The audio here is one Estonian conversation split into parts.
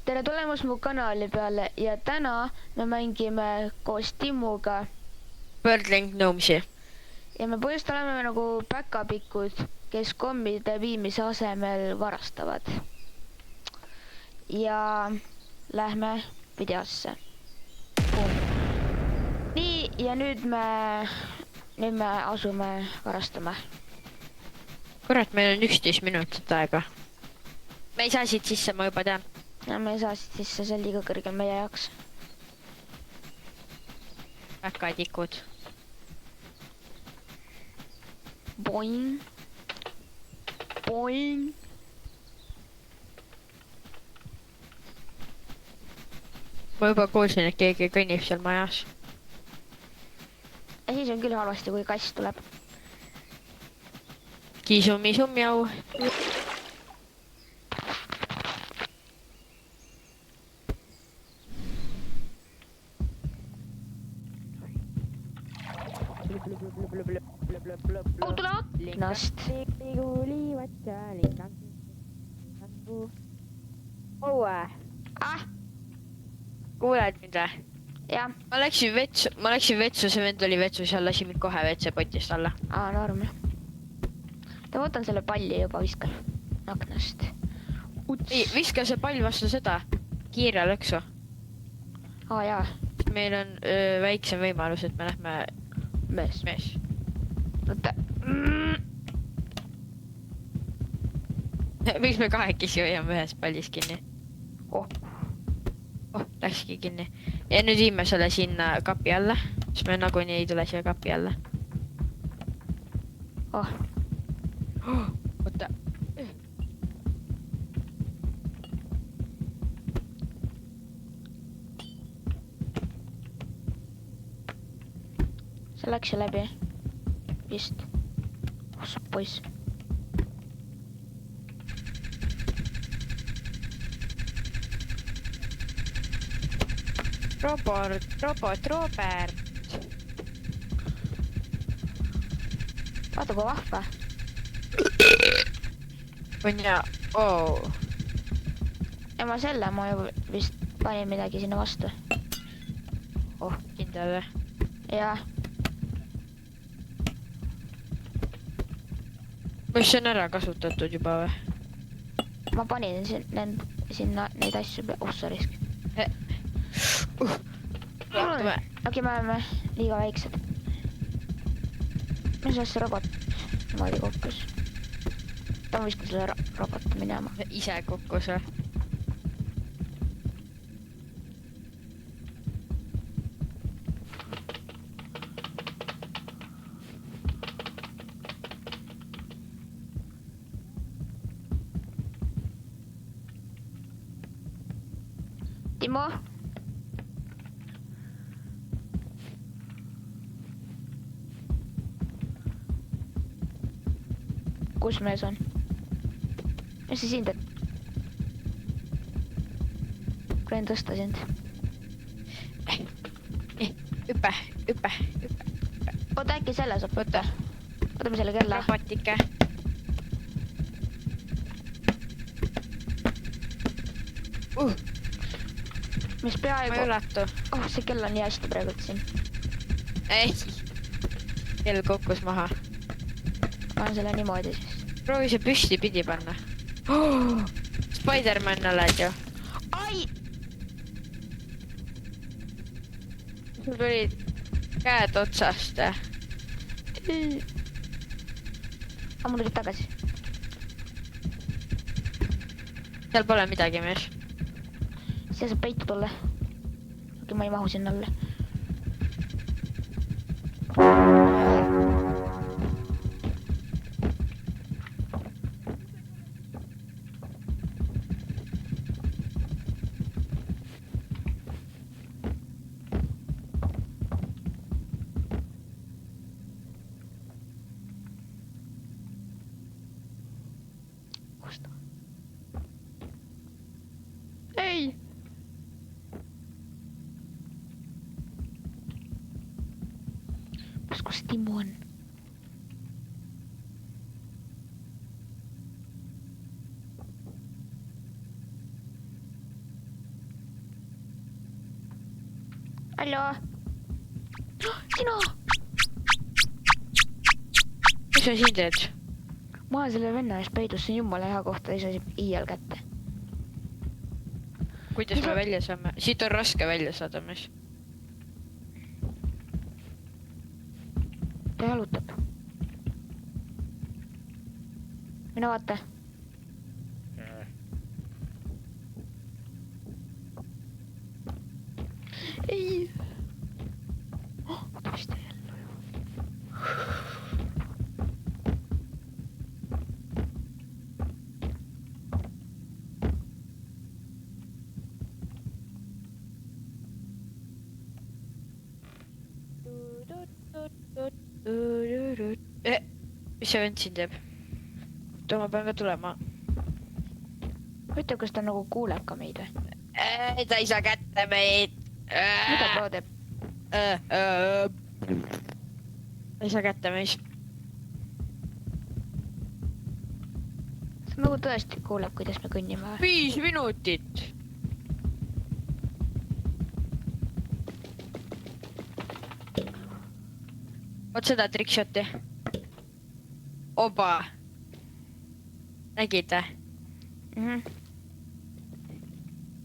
tere tulemast mu kanali peale ja täna me mängime koos Timmuga Birdling Gnomesi. ja me põhjust oleme nagu päkapikud, kes kommide viimise asemel varastavad. Ja lähme videosse. Nii, ja nüüd me asume varastama. Kurat, meil on 11 minutit aega. Me ei saa siit sisse, ma juba tean. Ja me ei saa siit sisse, see on liiga kõrgel meie jaoks. Päkadikud. Boing. Boing. Ma juba kuulsin, et keegi kõnnib seal majas. Ja siis on küll halvasti, kui kass tuleb. Kiisum-isum jau. Oh, tule aknast. Kuuled mind või? Jah. Ma läksin vetsu, see vend oli vetsus ja lasi mind kohe vetsepotist alla. Norm. Ta võtan selle palli juba, viskan aknast. Ei, viska see pall vastu seda kiire lõksu. Jaa. Meil on väiksem võimalus, et me lähme mees. Võtta. Miks me kahekesi hoiame ühes pallis kinni? Oh, läkski kinni. Ja nüüd viime selle sinna kapi alla, siis me nagunii ei tule siia kapi alla. Oota. see läks ju läbi. Vist. Sa poiss. Robert. Vaata kui vahva. On ja, Ja ma ju vist panin midagi sinna vastu. Kindel või? Jaa. Kas see on ära kasutatud juba või? Ma panin sinna neid asju ossarisk. Okei, me oleme liiga väiksed. Mis see robot niimoodi kukkus? Ta viskan selle roboti minema. Ise kukkus või? Timo? Kus mees on? Mis see siin teeb? Võin tõsta sind. Hüppe. Oota, äkki selle saab võtta. Võtame selle kella. Robotike. Mis peaaegu... Ma ei ulatu. See kell on nii hästi praegu siin. Ei. Kell kukkus maha. Panen selle niimoodi siis. Proovi see püsti pidi panna. Spider-Man oled ju. Ai! Sul tulid käed otsast. Mul tulid tagasi. Seal pole midagi mees. Siia saab peitu tulla. Okei, ma ei mahu sinna alla. Ei! Kus Timmu on? hallo. sina. mis sa siin teed? ma olen selle venna eest peidus, see on jumala hea koht, ta ei saa iial kätte. kuidas me välja saame? Siit on raske välja saada, mis? ta jalutab. mine vaata. ei. Tõesti jälle ju. Mis see vend siin teeb? Ma pean ka tulema. huvitav, kas ta nagu kuuleb ka meid või? Ta ei saa kätte meid. mida Pro teeb? ei saa kätte meid. ta nagu tõesti kuuleb, kuidas me kõnnime või? 5 minutit. Vot seda trickshot'i. Oba. Nägid või?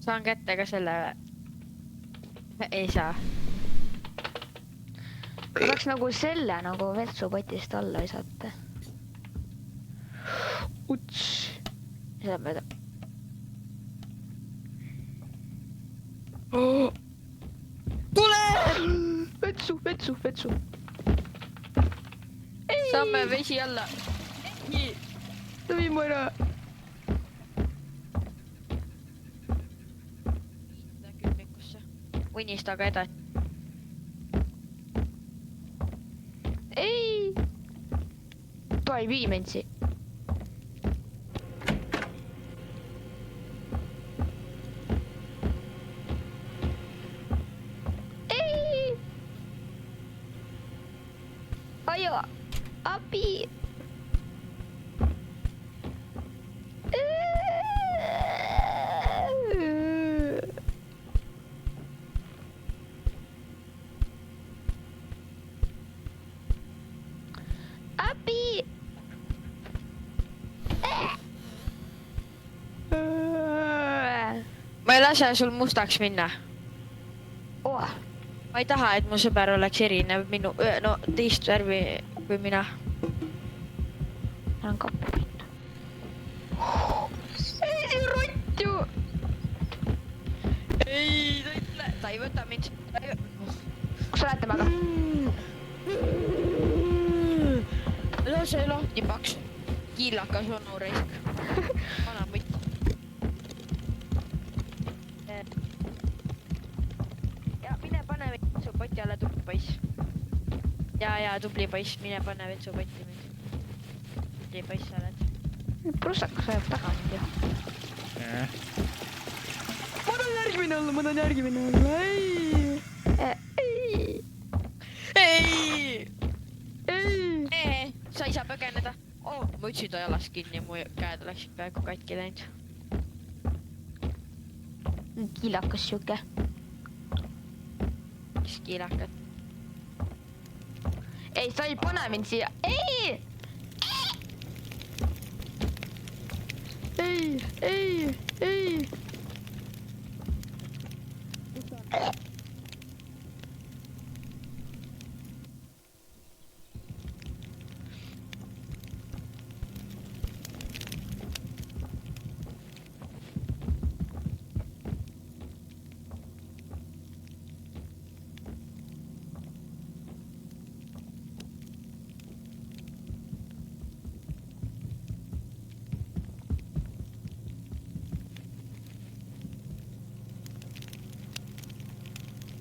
Saan kätte ka selle või? Ei saa. peaks nagu selle nagu vetsupotist alla visata. Uts. Seda mööda. Tule! Vetsu. Saame vesi alla. Tõi mu ära. Unistage edasi. Ei. Ta ei vii mind siia. Ei. Ajo. Abi. Abi. Ma ei lase sul mustaks minna. Oh. Ma ei taha, et mu sõber oleks erinev minu, no teist värvi kui mina. Ma olen kappipind. Ei, see on rott ju. Ei, ta ei võta mind. Kus sa oled temaga? Lase lahti paks. Kiilakas onu raisk. Vana võtt. Ja mine pane vetsupoti alla, tubli poiss. Ja tubli poiss, mine pane vetsupoti mind. Tubli poiss sa oled. Prussakas ajab taga mind ju. Ma tahan järgi minna olla. Ei! Sa ei saa põgeneda. Oh, ma ütlesin ta jalas kinni ja mu käed oleksid peaaegu katki läinud. Kiilakas siuke. Mis kiilakad? Ei, sa ei pane mind siia. Ei!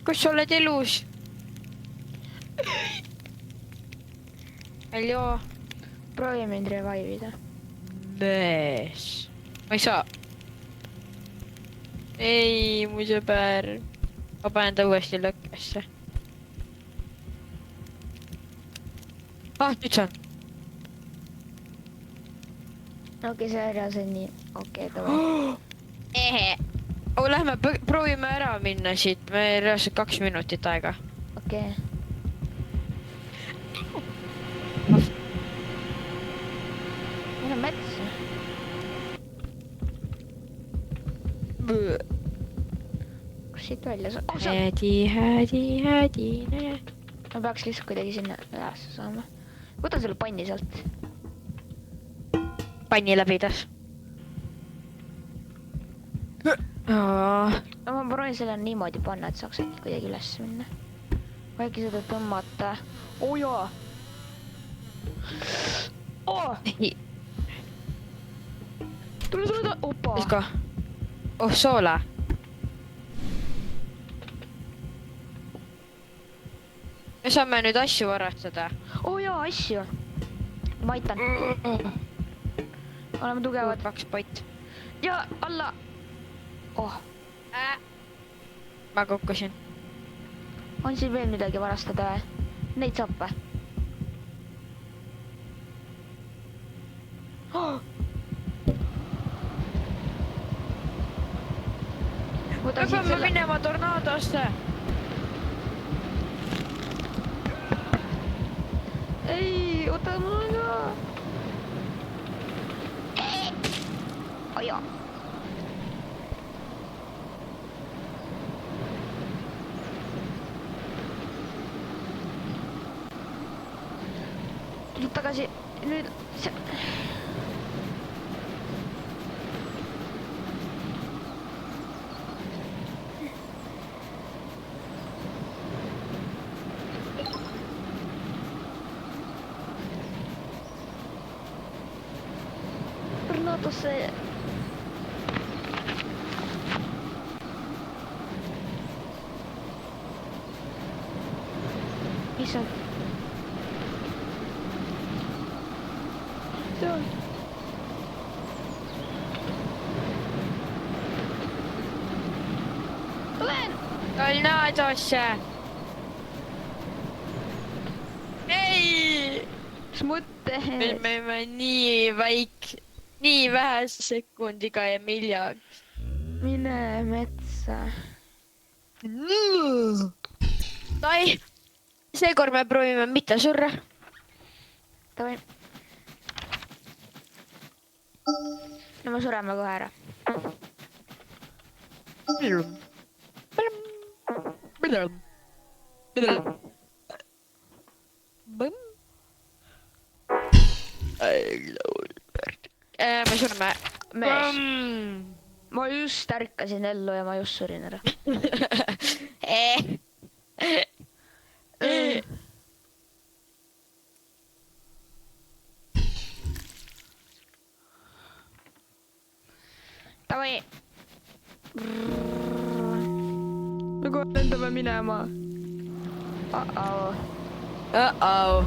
Kus sa oled elus? Hallo? Proovi mind revive'ida. Mees. Ma ei saa. Ei, mu sõber. Ma panen ta uuesti lõkkesse. Nüüd saan. Okei, see ära, see on nii. Okei, tava. Lähme proovime ära minna siit, me reaalselt 2 minutit aega. okei . meil on mets . kus siit välja saab ? hädi . ma peaks lihtsalt kuidagi sinna üles saama . võta selle panni sealt . Panni läbidas . no ma proovin selle niimoodi panna , et saaks äkki kuidagi üles minna . või äkki seda tõmmata . oo jaa . tule , opa . Let's go . Oh , soola . me saame nüüd asju varastada . oo jaa , asju . ma aitan . oleme tugevad . 2 pott . ja alla . oh , ma kukkusin . on siin veel midagi varastada või ? Neid saab või oh! ? me peame minema tornaadosse . ei , oota mul on ka . oh jaa . nüüd tagasi , nüüd see . tornaadosse . issand . seal . tulen . tornaadosse . ei . mis mõte ? me oleme nii vähese sekundiga ja miljaks . mine metsa . Tai , seekord me proovime mitte surra . Davai . no me sureme kohe ära . me sureme . mees , ma just ärkasin ellu ja ma just surin ära . Davai . me kohe lendame minema . Uh-oh . Uh-oh .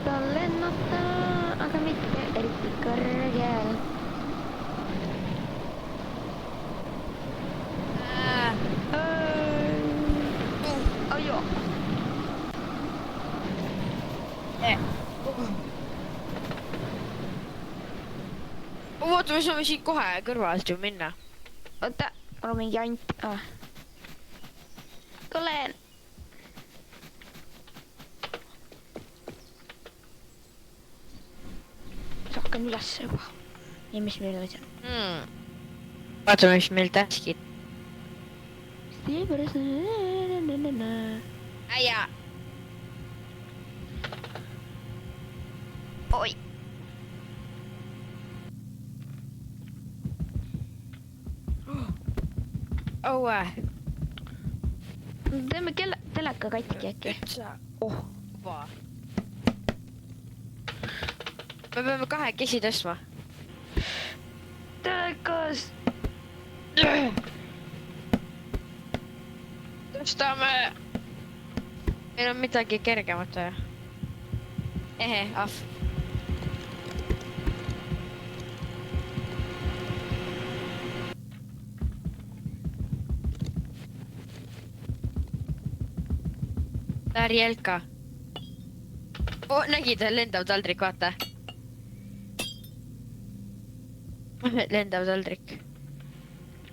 tahan lennata , aga mitte eriti kõrgel . Ajo . oota , me saame siit kohe kõrvalt ju minna . oota , mul on mingi ant ah. . tulen . hakkan üles juba . nii , mis meil on seal ? vaatame , mis meil taskid . äia . oi . õue . teeme teleka katki äkki . oh . me peame kahekesi tõstma . telekas . tõstame . meil on midagi kergemat vaja . ahv . Tarjelka . Oh, nägid, lendav taldrik, vaata. Lendav taldrik.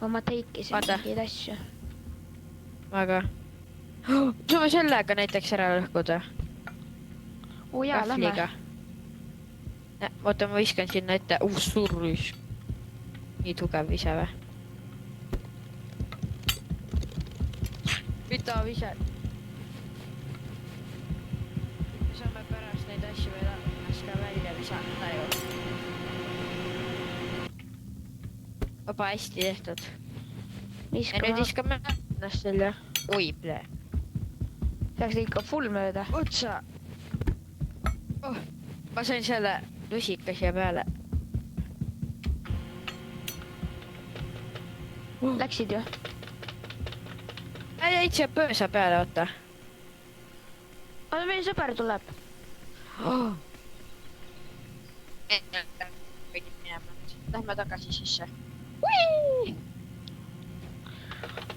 ma teikisin Vaata. mingeid asju. Aga. Saame sellega näiteks ära lõhkuda. Jaa, lähme. Kahvliga. Oota, ma viskan sinna ette. Surris. Nii tugev ise või? Mida vise? Me saame pärast neid asju veel ennast ka välja visata ju. Opa, hästi tehtud. Ja nüüd viskame ennast selle. Oi, ple. Läks ikka full mööda. Otsa. Oh, ma sain selle lusika siia peale. Läksid ju? Jäid siia pöösa peale, oota. Aga meie sõber tuleb. Lähme tagasi sisse.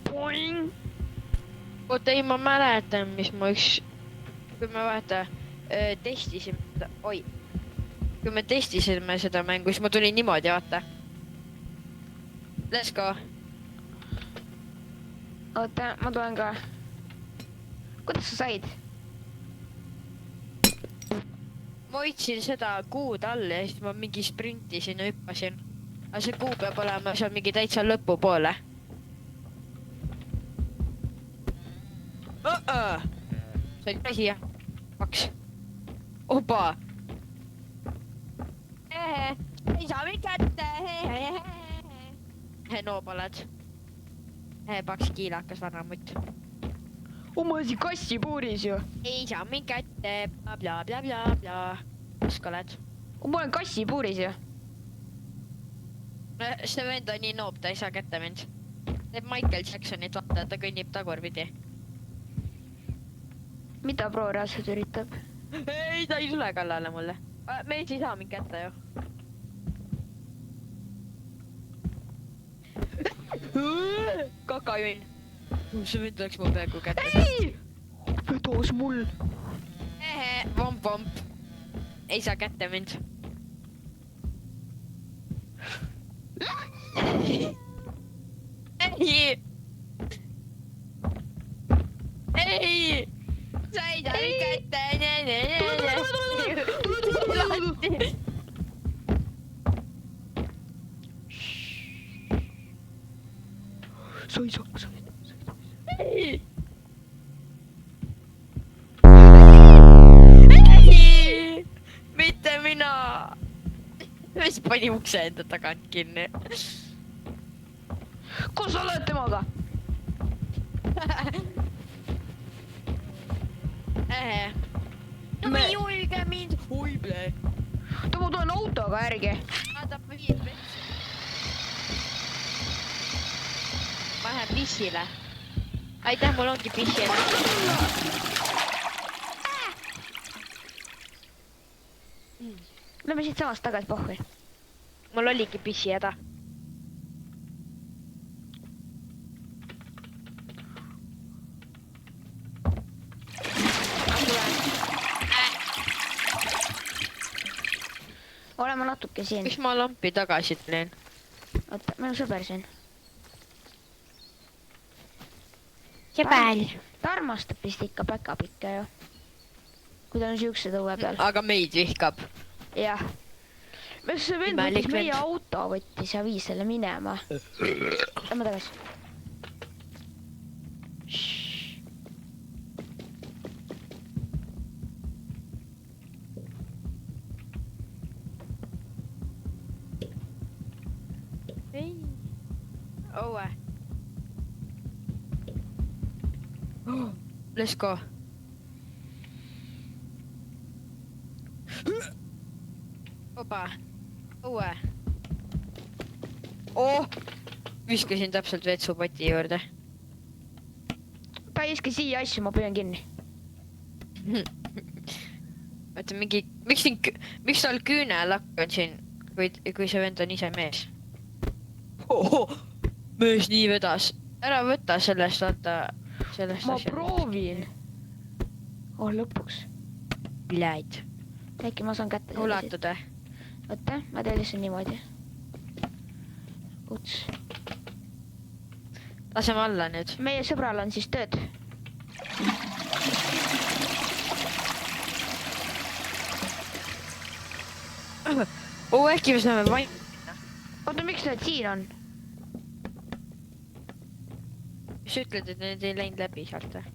Boing! Oota, ei, ma mäletan, mis ma kui me vaata testisime seda, kui me testisime seda mängu, siis ma tulin niimoodi, vaata. Let's go. Oota, ma tulen ka. Kuidas sa said? Ma hoidsin seda kuud all ja siis ma mingi sprintisin ja hüppasin. Aga see kuu peab olema seal mingi täitsa lõpupoole. Sain siia. 2. Opa! Ei saa mind kätte! Noopalad. Paks kiilakas vanamutt. Ma siin kassipuuris ju. Ei saa mind kätte! Bla bla bla bla. Usk oled? Ma olen kassipuuris ju. See vend on nii noob, ta ei saa kätte mind. Teeb Michael Jacksonit, vaata, ta kõnnib tagurpidi. Mida pro reaalselt üritab? Ei, ta ei tule kallale mulle. Mees ei saa mind kätte ju. Kakajuin. See vend läks mu peaaegu kätte. Ei! Vedos mul. Vomp, vomp. Ei saa kätte mind. Ei! Ei! Sa ei saa mind kätte! Sa Ei! Ei! Mitte mina! Mis pani ukse enda tagant kinni? Kus sa oled temaga? No ei julge mind! Oi, ble! Ma tulen autoga järgi. Vaata, viid vetsi. Ma lähen pissile. Aitäh, mul ongi pissile. Lähme siit samast tagasi pohvi. Mul oligi pissi häda. Oleme natuke siin. Miks ma lampi tagasi teen? Oota, meil on sõber siin. Sõber. Ta armastab vist ikka päkapikke ju. Kui ta on siuksed õue peal. Aga meid vihkab. Jah. See vend võttis meie auto võttis ja viis selle minema. Lähme tagasi. Ei. Õue. Let's go. Opa. Õue. Oh! Viskasin täpselt vetsupoti juurde. Ta ei iska siia asju, ma püüan kinni. Vaata mingi... Miks tal küünelakk on siin, kui see vend on ise mees? Mees nii vedas. Ära võta sellest, vaata... Ma proovin. Lõpuks. Bläid. äkki ma saan kätte. ulatud või? oota, ma teen lihtsalt niimoodi. uts. laseme alla nüüd. meie sõbral on siis tööd. Äkki me saame vaim-. oota, miks need siin on? mis sa ütled, et need ei läinud läbi sealt või?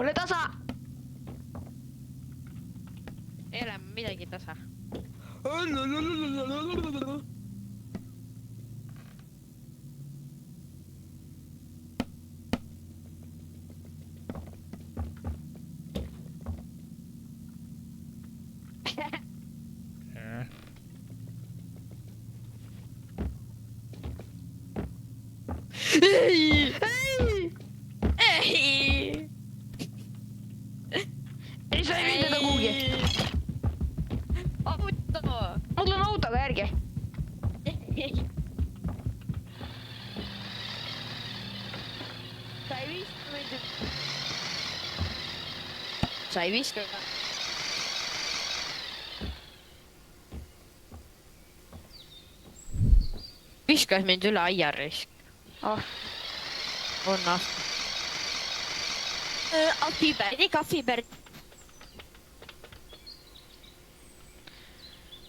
ole tasa! ei ole midagi tasa. ei! ei, sa ei vii teda kuhugi. auto! ma tulen autoga järgi. sa ei viska mind. sa ei viska ka. viskas mind üle aiarisk. oh. on kahvipärd.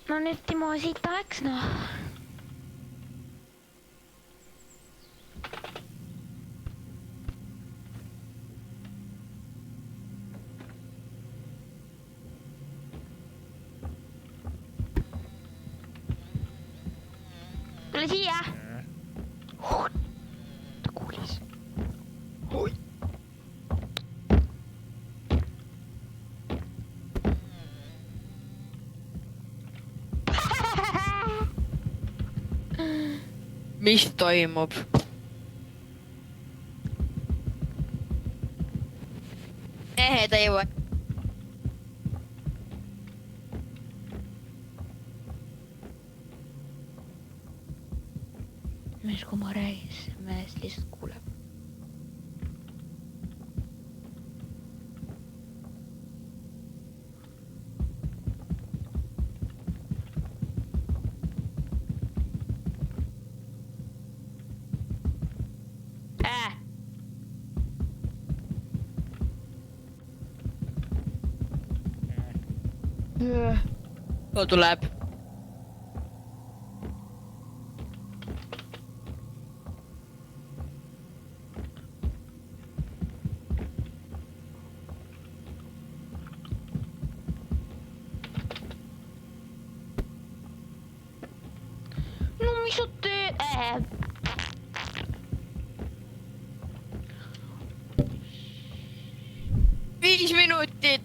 no nüüd Timo siit läheks, noh. tule siia. ta kuulis. mis toimub? Ta jõuab. mees, kui ma räägin, siis mees lihtsalt kuuleb. no tuleb. no mis sa teed? 5 minutit.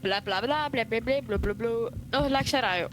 Bla-bla-bla-bla-bla-bla-bla-bla. noh, läks ära ju.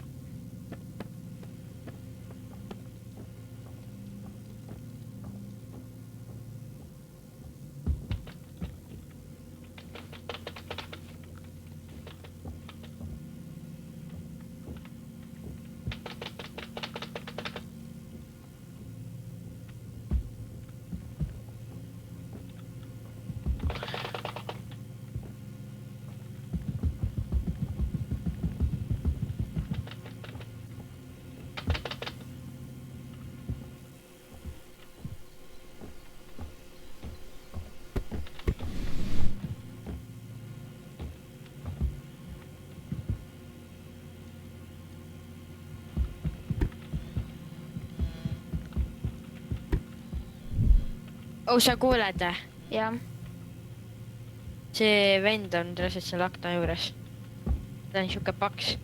oh, sa kuuled? jah. see vend on tõeselt seal akna juures. ta on siuke paks.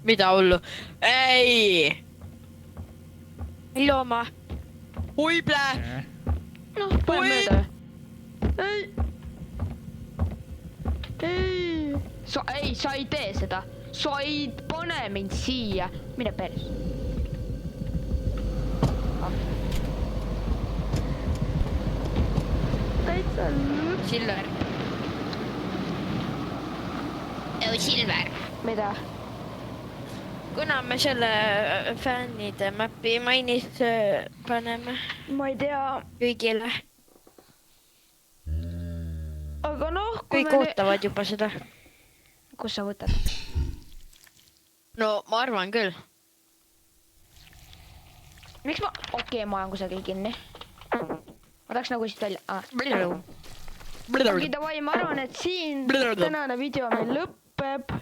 mida hullu? ei! looma. oi plää! noh, pane mööda. ei. Ei, sa ei tee seda. sa ei pane mind siia. Mine päris. Täitsa lõpp. Silver. Silver. Mida? Kuna me selle fännide mappi mainis paneme Ma ei tea. kõigile. Aga noh, Kõik ootavad juba seda. Kus sa võtad? No ma arvan küll. Miks ma... Okei, ma olen kusagil kinni. Ma tahaks nagu siit välja... Okei, davai, ma arvan, et siin tänane video meil lõpeb.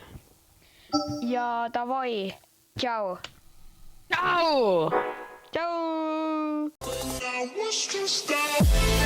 Ja davai. Tšau. Tšau! Tšau! I was stressed out.